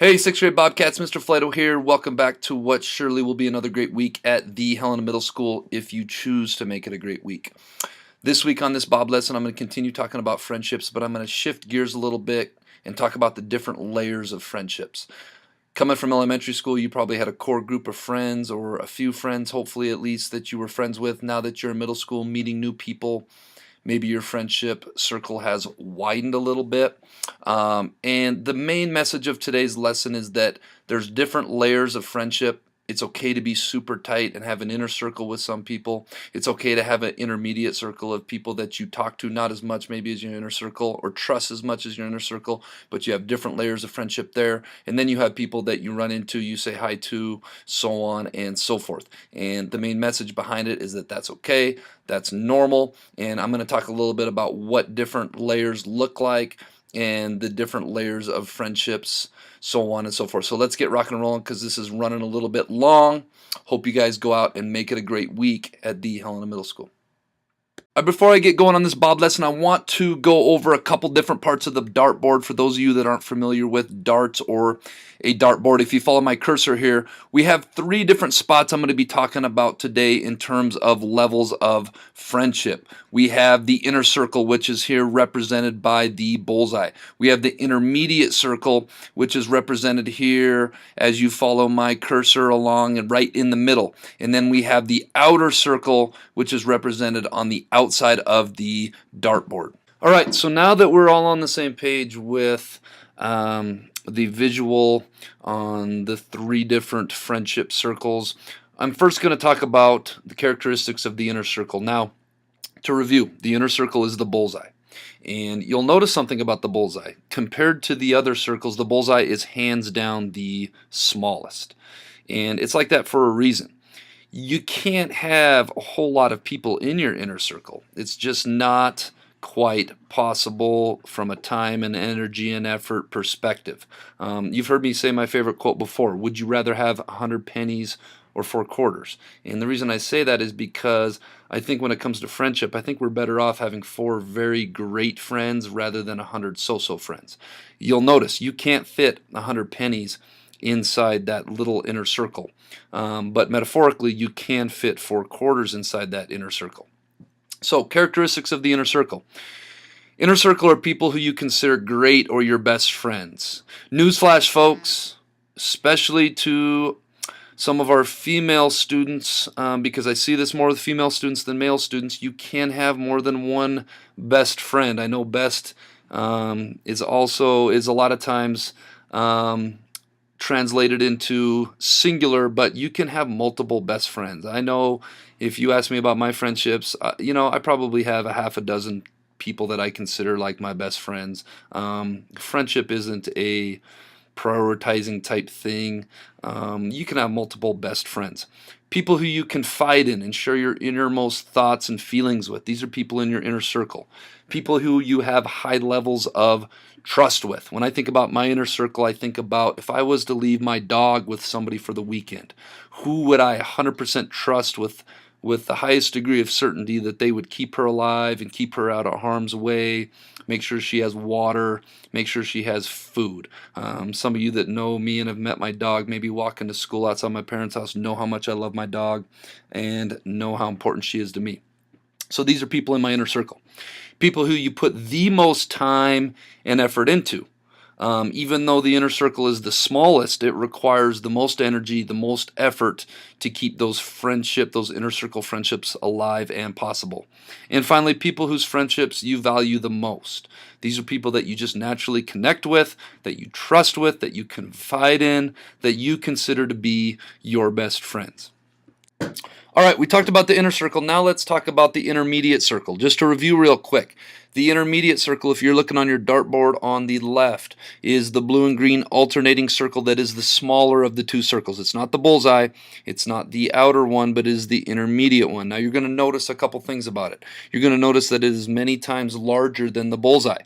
Hey, 6th grade Bobcats, Mr. Flighto here. Welcome back to what surely will be another great week at the Helena Middle School if you choose to make it a great week. This week on this Bob lesson, I'm going to continue talking about friendships, but I'm going to shift gears a little bit and talk about the different layers of friendships. Coming from elementary school, you probably had a core group of friends or a few friends, hopefully at least, that you were friends with. Now that you're in middle school, meeting new people, maybe your friendship circle has widened a little bit. And the main message of today's lesson is that there's different layers of friendship. It's okay to be super tight and have an inner circle with some people. It's okay to have an intermediate circle of people that you talk to not as much maybe as your inner circle or trust as much as your inner circle, but you have different layers of friendship there. And then you have people that you run into, you say hi to, so on and so forth. And the main message behind it is that that's okay, that's normal, and I'm going to talk a little bit about what different layers look like and the different layers of friendships, so on and so forth. So let's get rocking and rolling because this is running a little bit long. Hope you guys go out and make it a great week at the Helena Middle School. Before I get going on this Bob lesson, I want to go over a couple different parts of the dartboard for those of you that aren't familiar with darts or a dartboard. If you follow my cursor here, we have three different spots I'm going to be talking about today in terms of levels of friendship. We have the inner circle, which is here represented by the bullseye. We have the intermediate circle, which is represented here as you follow my cursor along and right in the middle. And then we have the outer circle, which is represented on the outside of the dartboard. All right, so now that we're all on the same page with the visual on the three different friendship circles, I'm first going to talk about the characteristics of the inner circle. Now, to review, the inner circle is the bullseye. And you'll notice something about the bullseye. Compared to the other circles, the bullseye is hands down the smallest. And it's like that for a reason. You can't have a whole lot of people in your inner circle. It's just not quite possible from a time and energy and effort perspective. You've heard me say my favorite quote before: would you rather have 100 pennies or 4 quarters? And the reason I say that is because I think when it comes to friendship, I think we're better off having 4 very great friends rather than 100 so-so friends. You'll notice you can't fit 100 pennies inside that little inner circle. But metaphorically, you can fit 4 quarters inside that inner circle. So, characteristics of the inner circle. Inner circle are people who you consider great or your best friends. Newsflash, folks, especially to some of our female students, because I see this more with female students than male students, you can have more than one best friend. I know best is a lot of times translated into singular, but you can have multiple best friends. I know if you ask me about my friendships, I probably have a half a dozen people that I consider like my best friends. Friendship isn't a prioritizing type thing. You can have multiple best friends. People who you confide in and share your innermost thoughts and feelings with. These are people in your inner circle. People who you have high levels of trust with. When I think about my inner circle, I think about if I was to leave my dog with somebody for the weekend, who would I 100% trust with the highest degree of certainty that they would keep her alive and keep her out of harm's way, make sure she has water, make sure she has food. Some of you that know me and have met my dog, maybe walking to school outside my parents' house, know how much I love my dog and know how important she is to me. So these are people in my inner circle. People who you put the most time and effort into. Even though the inner circle is the smallest, it requires the most energy, the most effort to keep those inner circle friendships alive and possible. And finally, people whose friendships you value the most. These are people that you just naturally connect with, that you trust with, that you confide in, that you consider to be your best friends. All right, we talked about the inner circle. Now let's talk about the intermediate circle. Just to review real quick, the intermediate circle, if you're looking on your dartboard on the left, is the blue and green alternating circle that is the smaller of the two circles. It's not the bullseye, it's not the outer one, but it is the intermediate one. Now you're going to notice a couple things about it. You're going to notice that it is many times larger than the bullseye.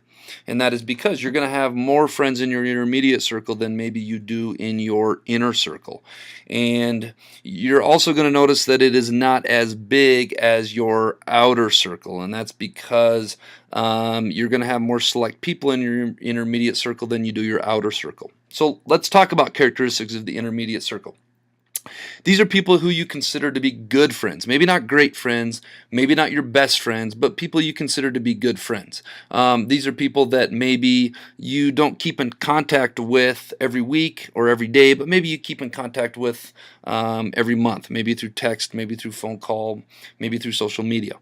And that is because you're going to have more friends in your intermediate circle than maybe you do in your inner circle. And you're also going to notice that it is not as big as your outer circle. And that's because you're going to have more select people in your intermediate circle than you do your outer circle. So let's talk about characteristics of the intermediate circle. These are people who you consider to be good friends. Maybe not great friends, maybe not your best friends, but people you consider to be good friends. These are people that maybe you don't keep in contact with every week or every day, but maybe you keep in contact with every month, maybe through text, maybe through phone call, maybe through social media.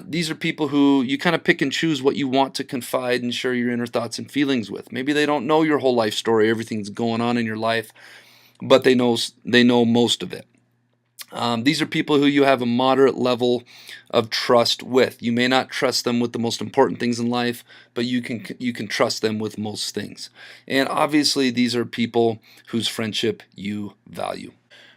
These are people who you kind of pick and choose what you want to confide and share your inner thoughts and feelings with. Maybe they don't know your whole life story, everything's going on in your life, but they know most of it. These are people who you have a moderate level of trust with. You may not trust them with the most important things in life, but you can trust them with most things. And obviously, these are people whose friendship you value.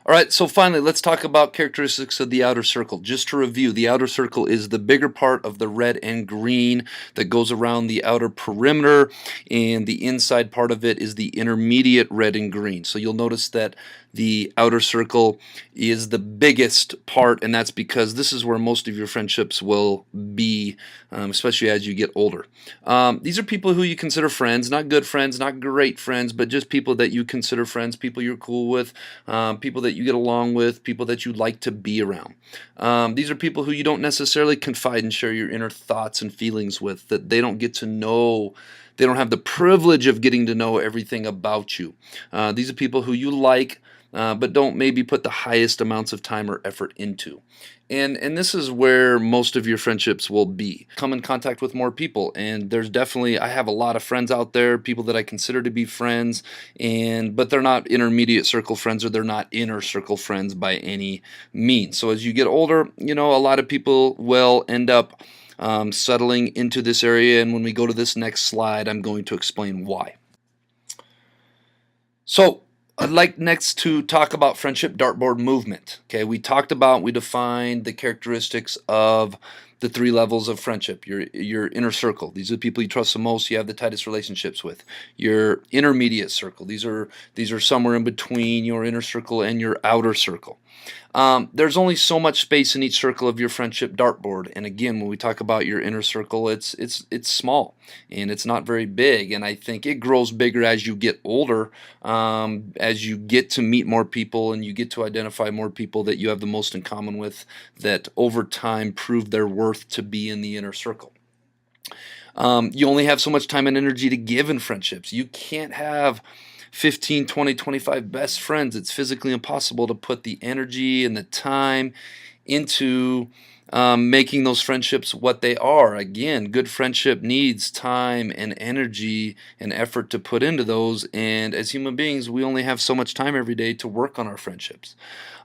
All right, so finally, let's talk about characteristics of the outer circle. Just to review, the outer circle is the bigger part of the red and green that goes around the outer perimeter, and the inside part of it is the intermediate red and green. So you'll notice that the outer circle is the biggest part, and that's because this is where most of your friendships will be, especially as you get older. These are people who you consider friends, not good friends, not great friends, but just people that you consider friends, people you're cool with, people that you get along with, people that you like to be around. These are people who you don't necessarily confide and share your inner thoughts and feelings with, that they don't get to know. They don't have the privilege of getting to know everything about you. These are people who you like, but don't maybe put the highest amounts of time or effort into. And this is where most of your friendships will be. Come in contact with more people, and there's definitely, I have a lot of friends out there, people that I consider to be friends, but they're not intermediate circle friends, or they're not inner circle friends by any means. So as you get older, a lot of people will end up settling into this area, and when we go to this next slide, I'm going to explain why. So I'd like next to talk about friendship dartboard movement. Okay, we defined the characteristics of the 3 levels of friendship. Your inner circle, these are the people you trust the most, you have the tightest relationships with. Your intermediate circle, these are somewhere in between your inner circle and your outer circle. There's only so much space in each circle of your friendship dartboard, and again, when we talk about your inner circle, it's small and it's not very big, and I think it grows bigger as you get older, as you get to meet more people and you get to identify more people that you have the most in common with, that over time prove their worth to be in the inner circle. You only have so much time and energy to give in friendships. You can't have 15, 20, 25 best friends. It's physically impossible to put the energy and the time into making those friendships what they are. Again, good friendship needs time and energy and effort to put into those, and as human beings, we only have so much time every day to work on our friendships.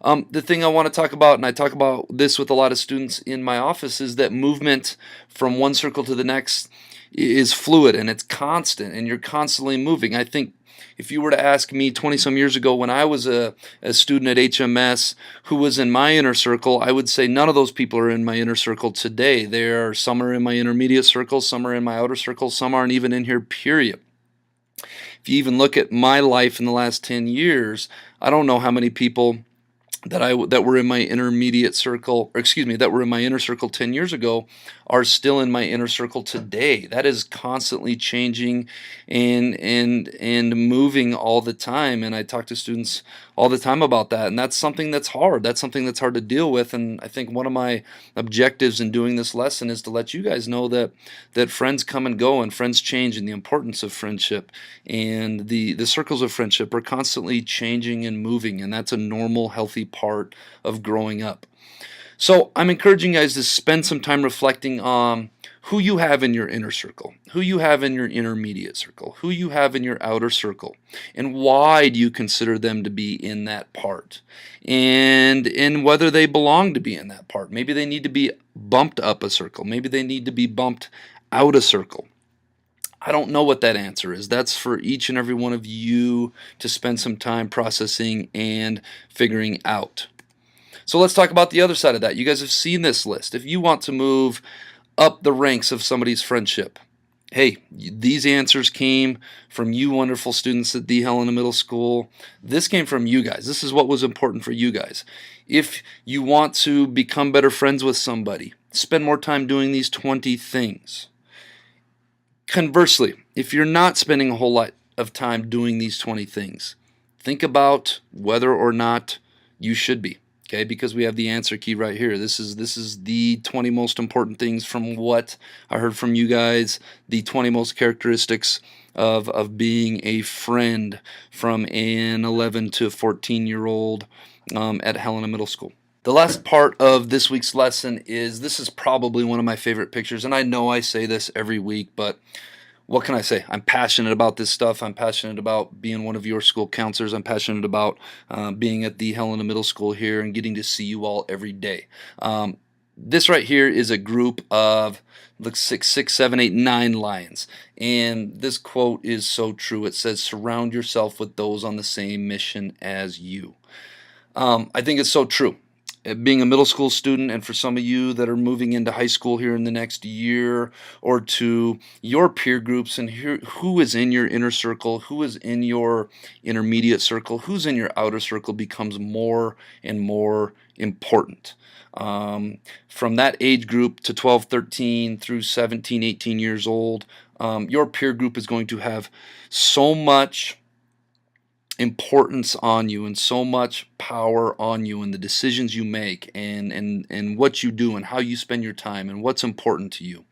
The thing I want to talk about, and I talk about this with a lot of students in my office, is that movement from one circle to the next is fluid and it's constant, and you're constantly moving. I think if you were to ask me 20-some years ago, when I was a student at HMS who was in my inner circle, I would say none of those people are in my inner circle today. Some are in my intermediate circle, some are in my outer circle, some aren't even in here, period. If you even look at my life in the last 10 years, I don't know how many people that were in my intermediate circle, or excuse me, that were in my inner circle 10 years ago are still in my inner circle today. That is constantly changing and moving all the time, and I talk to students all the time about that, and that's something that's hard. That's something that's hard to deal with, and I think one of my objectives in doing this lesson is to let you guys know that friends come and go, and friends change, and the importance of friendship and the circles of friendship are constantly changing and moving, and that's a normal, healthy part of growing up. So I'm encouraging you guys to spend some time reflecting on who you have in your inner circle, who you have in your intermediate circle, who you have in your outer circle, and why do you consider them to be in that part, and whether they belong to be in that part. Maybe they need to be bumped up a circle. Maybe they need to be bumped out a circle. I don't know what that answer is. That's for each and every one of you to spend some time processing and figuring out. So let's talk about the other side of that. You guys have seen this list. If you want to move up the ranks of somebody's friendship, hey, these answers came from you wonderful students at the Helena Middle School. This came from you guys. This is what was important for you guys. If you want to become better friends with somebody, spend more time doing these 20 things. Conversely, if you're not spending a whole lot of time doing these 20 things. Think about whether or not you should be. Okay, because we have the answer key right here. This is the 20 most important things from what I heard from you guys, the 20 most characteristics of being a friend from an 11 to 14-year-old at Helena Middle School. The last part of this week's lesson is, this is probably one of my favorite pictures, and I know I say this every week, but what can I say? I'm passionate about this stuff. I'm passionate about being one of your school counselors. I'm passionate about being at the Helena Middle School here and getting to see you all every day. This right here is a group of, looks 6, 7, 8, 9 lions. And this quote is so true. It says, surround yourself with those on the same mission as you. I think it's so true. Being a middle school student, and for some of you that are moving into high school here in the next year or two, your peer groups and who is in your inner circle, who is in your intermediate circle, who's in your outer circle becomes more and more important. From that age group to 12, 13 through 17, 18 years old, your peer group is going to have so much importance on you and so much power on you and the decisions you make and what you do and how you spend your time and what's important to you.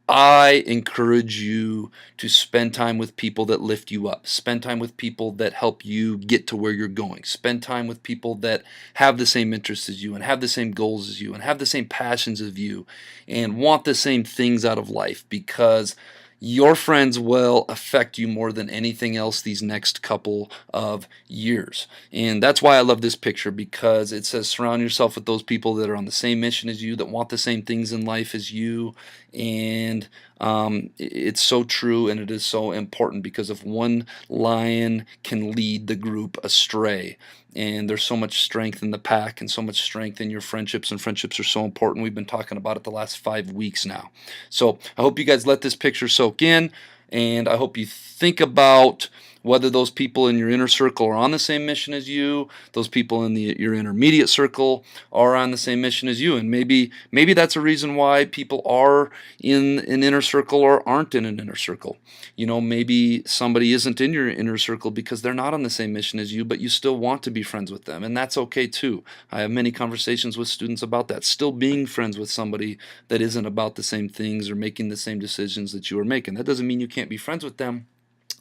I encourage you to spend time with people that lift you up. Spend time with people that help you get to where you're going. Spend time with people that have the same interests as you and have the same goals as you and have the same passions as you and want the same things out of life, because your friends will affect you more than anything else these next couple of years. And that's why I love this picture, because it says surround yourself with those people that are on the same mission as you, that want the same things in life as you. And it's so true, and it is so important, because if one lion can lead the group astray, and there's so much strength in the pack and so much strength in your friendships, and friendships are so important. We've been talking about it the last 5 weeks now. So I hope you guys let this picture soak in, and I hope you think about whether those people in your inner circle are on the same mission as you, those people in your intermediate circle are on the same mission as you, and maybe that's a reason why people are in an inner circle or aren't in an inner circle. You know, maybe somebody isn't in your inner circle because they're not on the same mission as you, but you still want to be friends with them, and that's okay too. I have many conversations with students about that, still being friends with somebody that isn't about the same things or making the same decisions that you are making. That doesn't mean you can't be friends with them.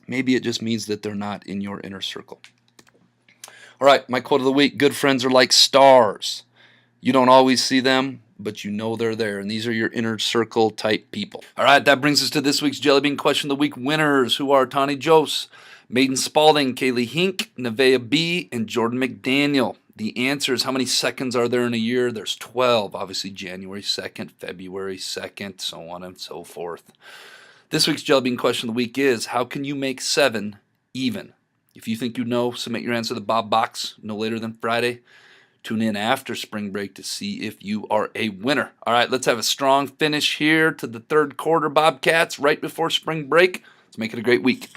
Maybe it just means that they're not in your inner circle. All right, my quote of the week: good friends are like stars. You don't always see them, but you know they're there, and these are your inner circle type people. All right, that brings us to this week's JellyBean Question of the Week winners, who are Tani Jose, Maiden Spalding, Kaylee Hink, Nevaeh B., and Jordan McDaniel. The answer is, how many seconds are there in a year? There's 12. Obviously, January 2nd, February 2nd, so on and so forth. This week's JellyBean Question of the Week is, how can you make 7 even? If you think you know, submit your answer to the Bob Box no later than Friday. Tune in after spring break to see if you are a winner. All right, let's have a strong finish here to the third quarter, Bobcats, right before spring break. Let's make it a great week.